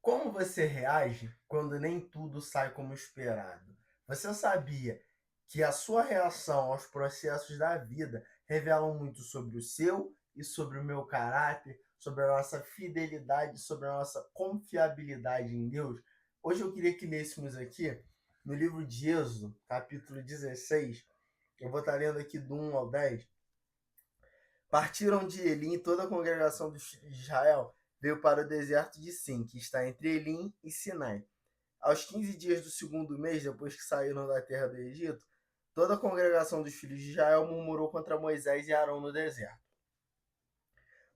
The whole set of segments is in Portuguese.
Como você reage quando nem tudo sai como esperado? Você sabia que a sua reação aos processos da vida revelam muito sobre o seu e sobre o meu caráter, sobre a nossa fidelidade, sobre a nossa confiabilidade em Deus? Hoje eu queria que lêssemos aqui no livro de Êxodo, capítulo 16. Eu vou estar lendo aqui do 1 ao 10. Partiram de Elim e toda a congregação dos filhos de Israel veio para o deserto de Sim, que está entre Elim e Sinai. Aos 15 dias do segundo mês, depois que saíram da terra do Egito, toda a congregação dos filhos de Israel murmurou contra Moisés e Arão no deserto.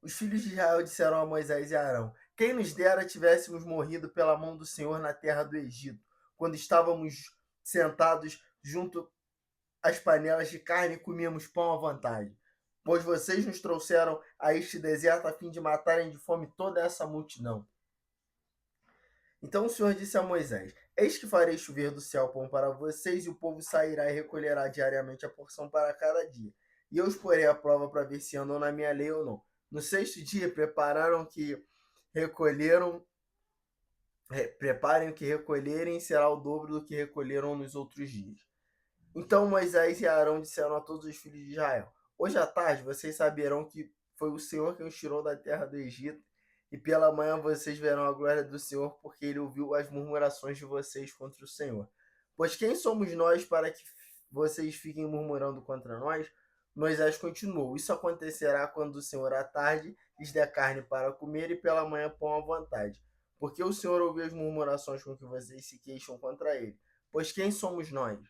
Os filhos de Israel disseram a Moisés e Arão: Quem nos dera tivéssemos morrido pela mão do Senhor na terra do Egito, quando estávamos sentados junto às panelas de carne e comíamos pão à vontade. Pois vocês nos trouxeram a este deserto a fim de matarem de fome toda essa multidão. Então o Senhor disse a Moisés: Eis que farei chover do céu pão para vocês, e o povo sairá e recolherá diariamente a porção para cada dia. E eu os porei à prova para ver se andam na minha lei ou não. No sexto dia, preparem o que recolherem, será o dobro do que recolheram nos outros dias. Então Moisés e Arão disseram a todos os filhos de Israel: Hoje à tarde vocês saberão que foi o Senhor quem os tirou da terra do Egito, e pela manhã vocês verão a glória do Senhor, porque ele ouviu as murmurações de vocês contra o Senhor. Pois quem somos nós para que vocês fiquem murmurando contra nós? Moisés continuou: Isso acontecerá quando o Senhor à tarde lhes der carne para comer e pela manhã pão à vontade. Porque o Senhor ouviu as murmurações com que vocês se queixam contra ele. Pois quem somos nós?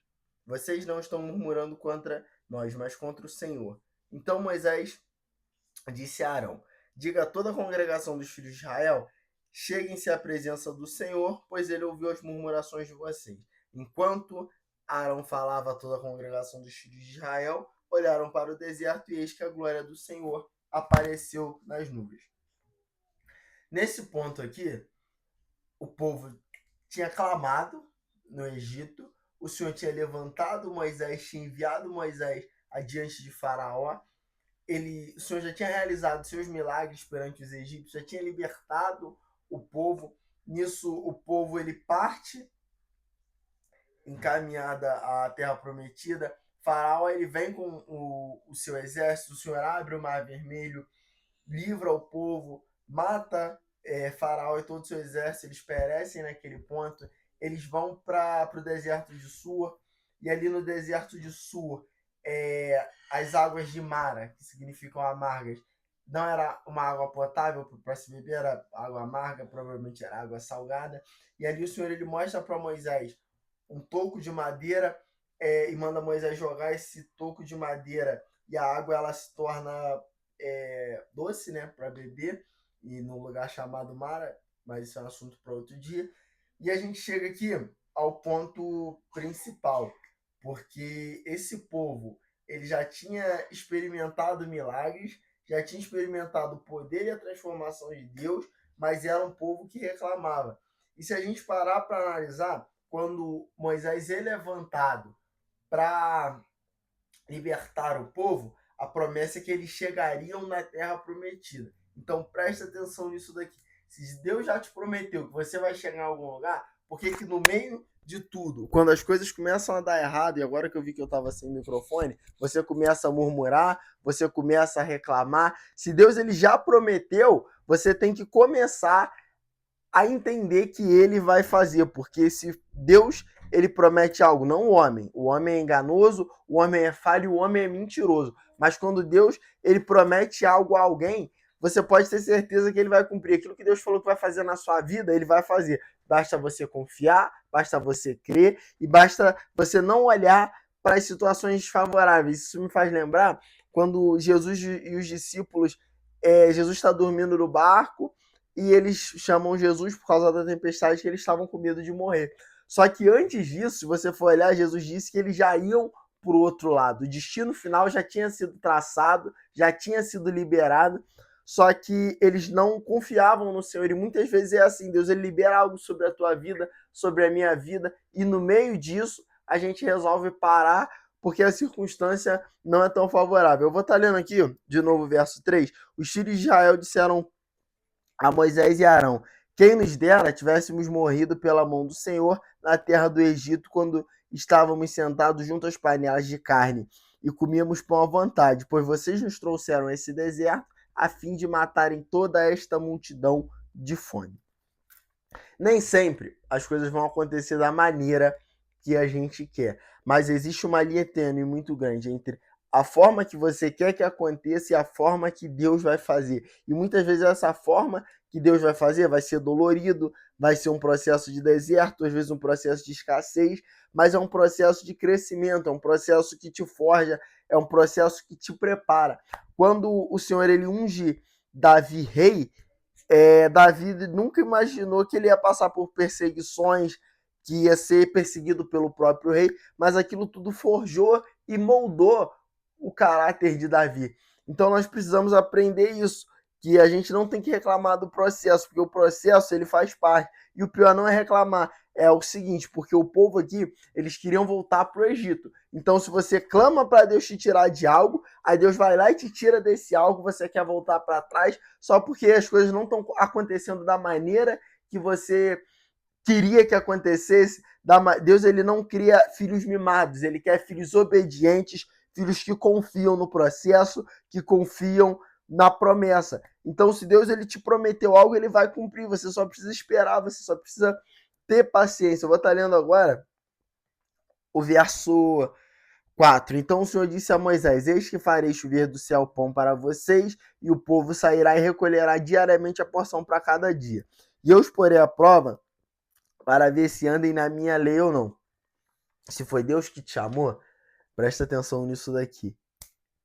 Vocês não estão murmurando contra nós, mas contra o Senhor. Então Moisés disse a Arão: Diga a toda a congregação dos filhos de Israel: Cheguem-se à presença do Senhor, pois ele ouviu as murmurações de vocês. Enquanto Arão falava a toda a congregação dos filhos de Israel, olharam para o deserto e eis que a glória do Senhor apareceu nas nuvens. Nesse ponto aqui, o povo tinha clamado no Egito, o Senhor tinha levantado Moisés, tinha enviado Moisés adiante de Faraó, o Senhor já tinha realizado seus milagres perante os egípcios, já tinha libertado o povo. Nisso, o povo ele parte encaminhada à terra prometida. Faraó ele vem com o seu exército, o Senhor abre o mar vermelho, livra o povo, mata Faraó e todo o seu exército, eles perecem naquele ponto. Eles vão para o deserto de Sur, e ali no deserto de Sur, as águas de Mara, que significam amargas, não era uma água potável para se beber, era água amarga, provavelmente era água salgada. E ali o Senhor ele mostra para Moisés um toco de madeira e manda Moisés jogar esse toco de madeira, e a água ela se torna doce, né, para beber, e num lugar chamado Mara, mas isso é um assunto para outro dia. E a gente chega aqui ao ponto principal, porque esse povo ele já tinha experimentado milagres, já tinha experimentado o poder e a transformação de Deus, mas era um povo que reclamava. E se a gente parar para analisar, quando Moisés é levantado para libertar o povo, a promessa é que eles chegariam na terra prometida. Então presta atenção nisso daqui. Se Deus já te prometeu que você vai chegar em algum lugar, por que que no meio de tudo, quando as coisas começam a dar errado, e agora que eu vi que eu estava sem microfone, você começa a murmurar, você começa a reclamar? Se Deus ele já prometeu, você tem que começar a entender que ele vai fazer, porque se Deus ele promete algo, não o homem é enganoso, o homem é falho, o homem é mentiroso, mas quando Deus ele promete algo a alguém, você pode ter certeza que ele vai cumprir aquilo que Deus falou que vai fazer na sua vida, ele vai fazer. Basta você confiar, basta você crer e basta você não olhar para as situações desfavoráveis. Isso me faz lembrar quando Jesus e os discípulos, Jesus está dormindo no barco e eles chamam Jesus por causa da tempestade, que eles estavam com medo de morrer. Só que antes disso, se você for olhar, Jesus disse que eles já iam para o outro lado. O destino final já tinha sido traçado, já tinha sido liberado, só que eles não confiavam no Senhor. E muitas vezes é assim, Deus ele libera algo sobre a tua vida, sobre a minha vida, e no meio disso a gente resolve parar porque a circunstância não é tão favorável. Eu vou estar lendo aqui, de novo, o verso 3. Os filhos de Israel disseram a Moisés e Arão: Quem nos dera tivéssemos morrido pela mão do Senhor na terra do Egito, quando estávamos sentados junto às panelas de carne e comíamos pão à vontade, pois vocês nos trouxeram esse deserto a fim de matarem toda esta multidão de fome. Nem sempre as coisas vão acontecer da maneira que a gente quer, mas existe uma linha tênue muito grande entre a forma que você quer que aconteça e a forma que Deus vai fazer. E muitas vezes essa forma que Deus vai fazer vai ser dolorido, vai ser um processo de deserto, às vezes um processo de escassez, mas é um processo de crescimento, é um processo que te forja, é um processo que te prepara. Quando o Senhor ele unge Davi rei, Davi nunca imaginou que ele ia passar por perseguições, que ia ser perseguido pelo próprio rei, mas aquilo tudo forjou e moldou o caráter de Davi. Então nós precisamos aprender isso, que a gente não tem que reclamar do processo, porque o processo ele faz parte. E o pior não é reclamar, é o seguinte, porque o povo aqui, eles queriam voltar para o Egito. Então se você clama para Deus te tirar de algo, aí Deus vai lá e te tira desse algo, você quer voltar para trás, só porque as coisas não estão acontecendo da maneira que você queria que acontecesse. Deus ele não cria filhos mimados, ele quer filhos obedientes, filhos que confiam no processo, que confiam na promessa. Então, se Deus ele te prometeu algo, ele vai cumprir. Você só precisa esperar, você só precisa ter paciência. Eu vou estar lendo agora o verso 4. Então o Senhor disse a Moisés: Eis que farei chover do céu pão para vocês, e o povo sairá e recolherá diariamente a porção para cada dia. E eu os porei à prova para ver se andem na minha lei ou não. Se foi Deus que te chamou, presta atenção nisso daqui.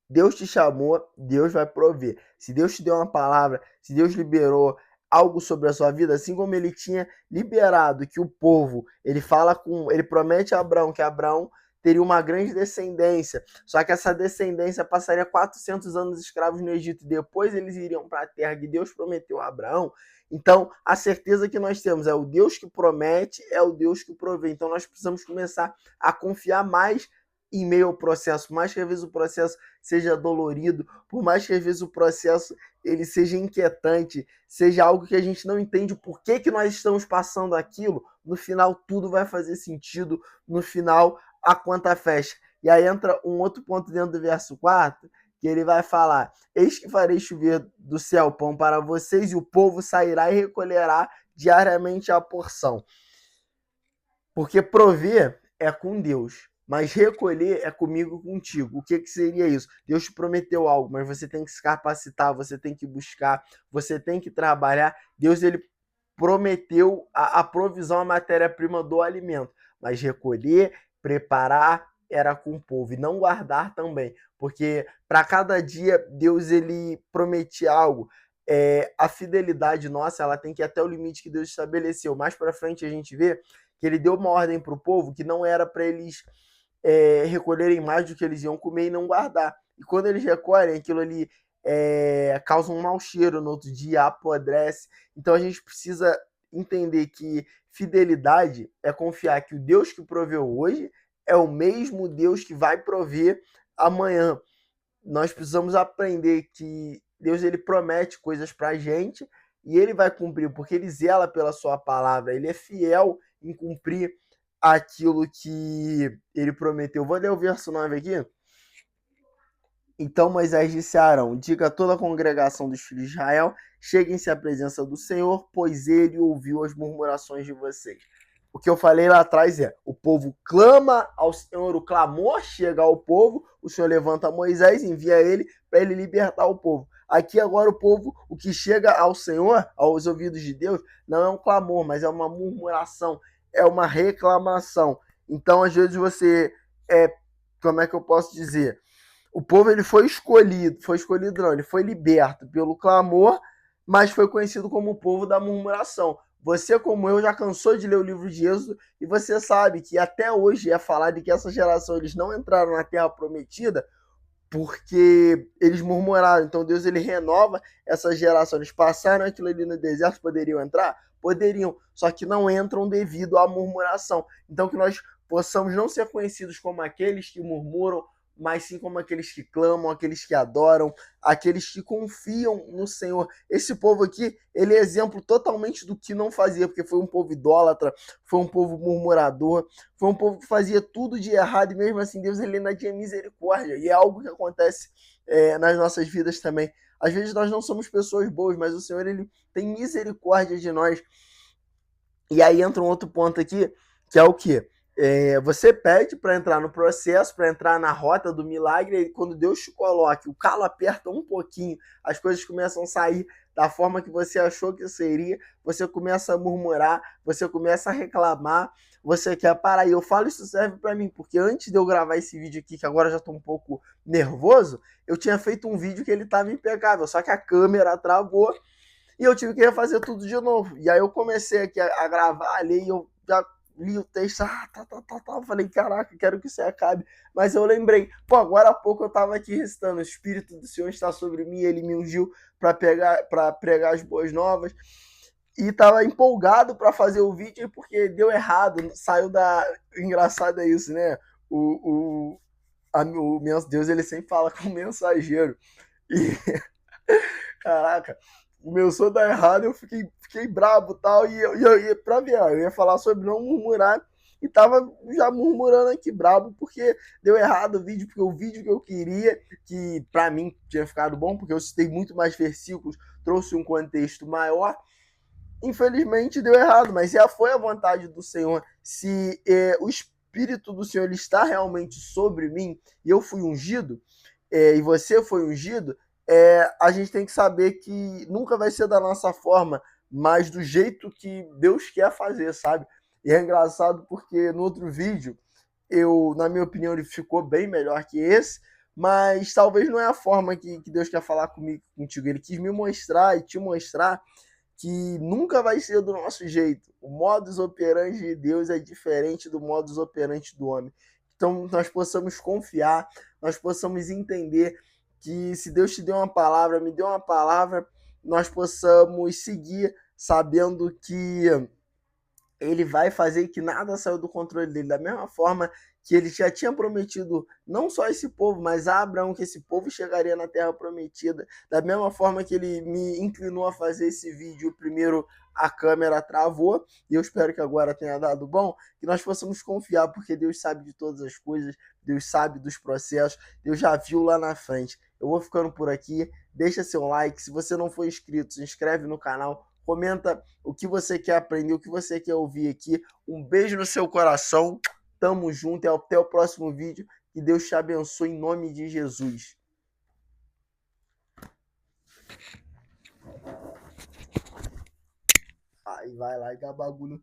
Deus te chamou, Deus vai prover. Se Deus te deu uma palavra, se Deus liberou algo sobre a sua vida, assim como ele tinha liberado que o povo, ele promete a Abraão que Abraão teria uma grande descendência, só que essa descendência passaria 400 anos escravos no Egito e depois eles iriam para a terra que Deus prometeu a Abraão. Então, a certeza que nós temos é o Deus que promete, é o Deus que provê. Então, nós precisamos começar a confiar mais em meio ao processo, por mais que às vezes o processo seja dolorido, por mais que às vezes o processo ele seja inquietante, seja algo que a gente não entende por que nós estamos passando aquilo, no final tudo vai fazer sentido, no final a conta fecha. E aí entra um outro ponto dentro do verso 4, que ele vai falar: Eis que farei chover do céu pão para vocês, e o povo sairá e recolherá diariamente a porção. Porque prover é com Deus, mas recolher é comigo, contigo. O que seria isso? Deus te prometeu algo, mas você tem que se capacitar, você tem que buscar, você tem que trabalhar. Deus ele prometeu a provisão, a matéria-prima do alimento, mas recolher, preparar era com o povo e não guardar também, porque para cada dia Deus ele prometia algo. A fidelidade nossa ela tem que ir até o limite que Deus estabeleceu. Mais para frente a gente vê que ele deu uma ordem para o povo que não era para eles recolherem mais do que eles iam comer e não guardar. E quando eles recolhem, aquilo ali causa um mau cheiro no outro dia, apodrece. Então a gente precisa entender que fidelidade é confiar que o Deus que proveu hoje é o mesmo Deus que vai prover amanhã. Nós precisamos aprender que Deus ele promete coisas para a gente e ele vai cumprir, porque ele zela pela sua palavra, ele é fiel em cumprir aquilo que ele prometeu. Vou ler o verso 9 aqui. Então Moisés disse a Arão: Diga a toda a congregação dos filhos de Israel: Cheguem-se à presença do Senhor, pois ele ouviu as murmurações de vocês. O que eu falei lá atrás o povo clama ao Senhor, o clamor chega ao povo, o Senhor levanta Moisés, envia ele para ele libertar o povo. Aqui agora o povo, o que chega ao Senhor, aos ouvidos de Deus, não é um clamor, mas é uma murmuração, é uma reclamação. Então às vezes você, como é que eu posso dizer? O povo ele foi escolhido não, ele foi liberto pelo clamor, mas foi conhecido como o povo da murmuração. Você, como eu, já cansou de ler o livro de Êxodo e você sabe que até hoje é falado que essa geração eles não entraram na Terra Prometida porque eles murmuraram. Então Deus ele renova essa geração. Eles passaram aquilo ali no deserto, poderiam entrar? Poderiam, só que não entram devido à murmuração. Então que nós possamos não ser conhecidos como aqueles que murmuram, mas sim como aqueles que clamam, aqueles que adoram, aqueles que confiam no Senhor. Esse povo aqui, ele é exemplo totalmente do que não fazia, porque foi um povo idólatra, foi um povo murmurador, foi um povo que fazia tudo de errado, e mesmo assim Deus ele ainda tinha misericórdia, e é algo que acontece nas nossas vidas também. Às vezes nós não somos pessoas boas, mas o Senhor ele tem misericórdia de nós. E aí entra um outro ponto aqui, que é o quê? Você pede para entrar no processo, para entrar na rota do milagre, e quando Deus te coloca, o calo aperta um pouquinho, as coisas começam a sair da forma que você achou que seria, você começa a murmurar, você começa a reclamar, você quer parar. E eu falo isso serve para mim, porque antes de eu gravar esse vídeo aqui, que agora eu já estou um pouco nervoso, eu tinha feito um vídeo que ele estava impecável, só que a câmera travou, e eu tive que refazer tudo de novo. E aí eu comecei aqui a gravar ali, e eu já li o texto, falei, caraca, quero que isso acabe. Mas eu lembrei, pô, agora há pouco eu tava aqui recitando, o Espírito do Senhor está sobre mim, ele me ungiu para pregar as boas novas. E tava empolgado para fazer o vídeo, porque deu errado, saiu da... Engraçado é isso, né? O Deus, ele sempre fala com o mensageiro. E, caraca, começou a dar errado, eu fiquei brabo e tal, e pra ver, ó, eu ia falar sobre não murmurar, e tava já murmurando aqui, brabo, porque deu errado o vídeo, porque o vídeo que eu queria, que pra mim tinha ficado bom, porque eu citei muito mais versículos, trouxe um contexto maior, infelizmente deu errado, mas já foi a vontade do Senhor. Se o Espírito do Senhor ele está realmente sobre mim, e eu fui ungido, e você foi ungido, a gente tem que saber que nunca vai ser da nossa forma, mas do jeito que Deus quer fazer, sabe? E é engraçado porque no outro vídeo, na minha opinião, ele ficou bem melhor que esse, mas talvez não é a forma que Deus quer falar comigo, contigo. Ele quis me mostrar e te mostrar que nunca vai ser do nosso jeito. O modus operandi de Deus é diferente do modus operandi do homem. Então, nós possamos confiar, nós possamos entender que se Deus te deu uma palavra, me deu uma palavra, nós possamos seguir sabendo que ele vai fazer que nada saiu do controle dele. Da mesma forma que ele já tinha prometido não só esse povo, mas a Abraão que esse povo chegaria na terra prometida. Da mesma forma que ele me inclinou a fazer esse vídeo, primeiro a câmera travou, e eu espero que agora tenha dado bom, que nós possamos confiar, porque Deus sabe de todas as coisas, Deus sabe dos processos, Deus já viu lá na frente. Eu vou ficando por aqui, deixa seu like, se você não for inscrito, se inscreve no canal, comenta o que você quer aprender, o que você quer ouvir aqui. Um beijo no seu coração. Tamo junto e até o próximo vídeo. Que Deus te abençoe em nome de Jesus. Aí vai lá e dá bagulho.